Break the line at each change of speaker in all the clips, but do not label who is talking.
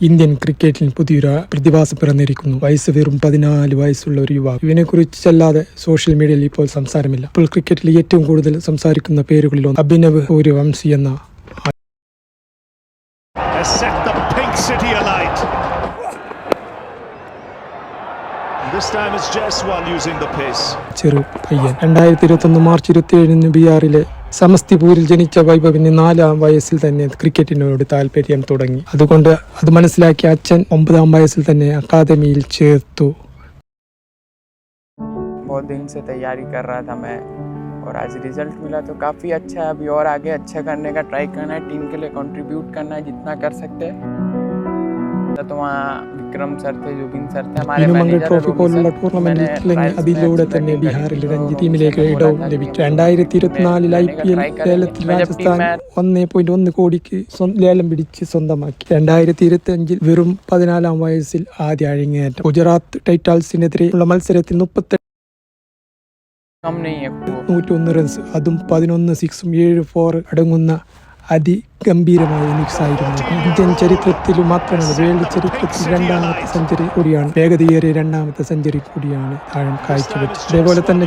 Indian ക്രിക്കറ്റിൽ പുതിയൊരു പ്രതിഭാസം പിറന്നിരിക്കുന്നു. വയസ്സ് വെറും 14 വയസ്സുള്ള ഒരു യുവാവ്. ഇവനെക്കുറിച്ചല്ലാതെ സോഷ്യൽ മീഡിയയിൽ ഇപ്പോൾ സംസാരമില്ല. ഇപ്പോൾ ക്രിക്കറ്റിൽ ഏറ്റവും കൂടുതൽ സംസാരിക്കുന്ന പേരുകളിലൊന്ന് അഭിനവ് സൂര്യവംശി എന്ന ചെറു പയ്യൻ. 2021 മാർച്ച് 27 ബീഹാറിലെ സമസ്തിപൂരിൽ ജനിച്ച വൈഭവിന് 4-ാം വയസ്സിൽ തന്നെ ക്രിക്കറ്റിനോട് താല്പര്യം തുടങ്ങി. അതുകൊണ്ട് അത് മനസ്സിലാക്കിയ അച്ഛൻ 9-ാം വയസ്സിൽ തന്നെ അക്കാദമിയിൽ ചേർത്തു.
बहुत दिन से तैयारी कर रहा था मैं और आज रिजल्ट मिला तो काफ़ी अच्छा है. अभी और आगे अच्छा करने का ट्राई करना है, टीम के लिए कंट्रीब्यूट करना है जितना कर सकते हैं. तो वहाँ विक्रम सर थे, जुबिन सर थे, हमारे मैनेजर
ട്രോഫി പോലുള്ള ടൂർണമെന്റിൽ അതിലൂടെ തന്നെ ബീഹാറിൽ രഞ്ജി ടീമിലേക്ക് ഇടവും ലഭിച്ചു. 2024 IPL ലേലത്തിൽ രാജസ്ഥാൻ 1.1 കോടിക്ക് ലേലം പിടിച്ച് സ്വന്തമാക്കി. 2025 വെറും 14-ാം വയസ്സിൽ ആദ്യ അഴിങ്ങേറ്റം. ഗുജറാത്ത് ടൈറ്റാൻസിനെതിരെയുള്ള മത്സരത്തിൽ 101 റൺസ്, അതും 11 സിക്സും 7 4 അടങ്ങുന്ന അതിഗംഭീരമായ ഇന്നിംഗ്സ് ആയിരുന്നു. ഇന്ത്യൻ ചരിത്രത്തിൽ മാത്രമല്ല, വേൾഡ് ചരിത്രത്തിൽ 2ാമത്തെ സെഞ്ചുറി കൂടിയാണ്, വേഗതയേറിയ 2ാമത്തെ സെഞ്ചുറി കൂടിയാണ് താഴം കാഴ്ചവെച്ചത്. അതേപോലെ തന്നെ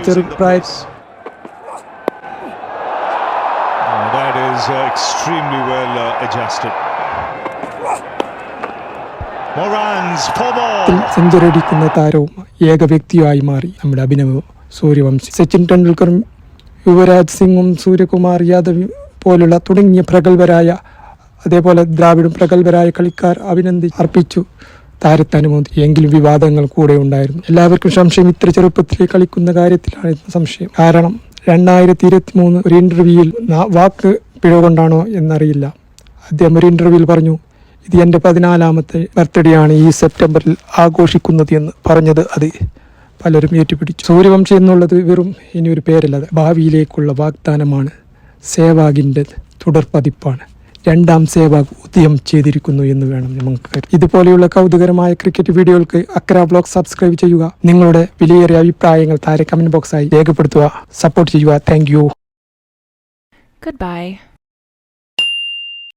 സെഞ്ചുറി അടിക്കുന്ന താരവും ഏക വ്യക്തിയായി മാറി നമ്മുടെ അഭിനവ് സൂര്യവംശി. സച്ചിൻ ടെണ്ടുൽക്കറും യുവരാജ് സിംഗും സൂര്യകുമാർ യാദവ് പോലുള്ള തുടങ്ങിയ പ്രഗത്ഭരായ, അതേപോലെ ദ്രാവിഡും പ്രഗത്ഭരായ കളിക്കാർ അർപ്പിച്ചു താരത്തെ അനുമതി. എങ്കിലും വിവാദങ്ങൾ കൂടെ ഉണ്ടായിരുന്നു. എല്ലാവർക്കും സംശയം ഇത്ര ചെറുപ്പത്തിൽ കളിക്കുന്ന കാര്യത്തിലാണ് സംശയം. കാരണം 2023 ഒരു ഇന്റർവ്യൂവിൽ വാക്ക് പിഴവ് കൊണ്ടാണോ എന്നറിയില്ല, അദ്ദേഹം ഒരു ഇന്റർവ്യൂവിൽ പറഞ്ഞു, ഇത് എൻ്റെ 14ാമത്തെ ബർത്ത്ഡേ ആണ് ഈ സെപ്റ്റംബറിൽ ആഘോഷിക്കുന്നത് എന്ന് പറഞ്ഞത് അത് പലരും ഏറ്റുപിടിച്ചു. സൂര്യവംശി എന്നുള്ളത് വെറും ഇനിയൊരു പേരല്ല, ഭാവിയിലേക്കുള്ള വാഗ്ദാനമാണ്. സേവാഗിൻ്റെ തുടർപതിപ്പാണ്. 2ാം സേവാഗ് ഉദയം ചെയ്തിരിക്കുന്നു എന്ന് വേണം നമുക്ക്. ഇതുപോലെയുള്ള കൗതുകരമായ ക്രിക്കറ്റ് വീഡിയോകൾക്ക് അക്ര വ്ലോഗ് സബ്സ്ക്രൈബ് ചെയ്യുക. നിങ്ങളുടെ വിലയേറിയ അഭിപ്രായങ്ങൾ താഴെ കമന്റ് ബോക്സായി രേഖപ്പെടുത്തുക. സപ്പോർട്ട് ചെയ്യുക. Thank you.
Goodbye.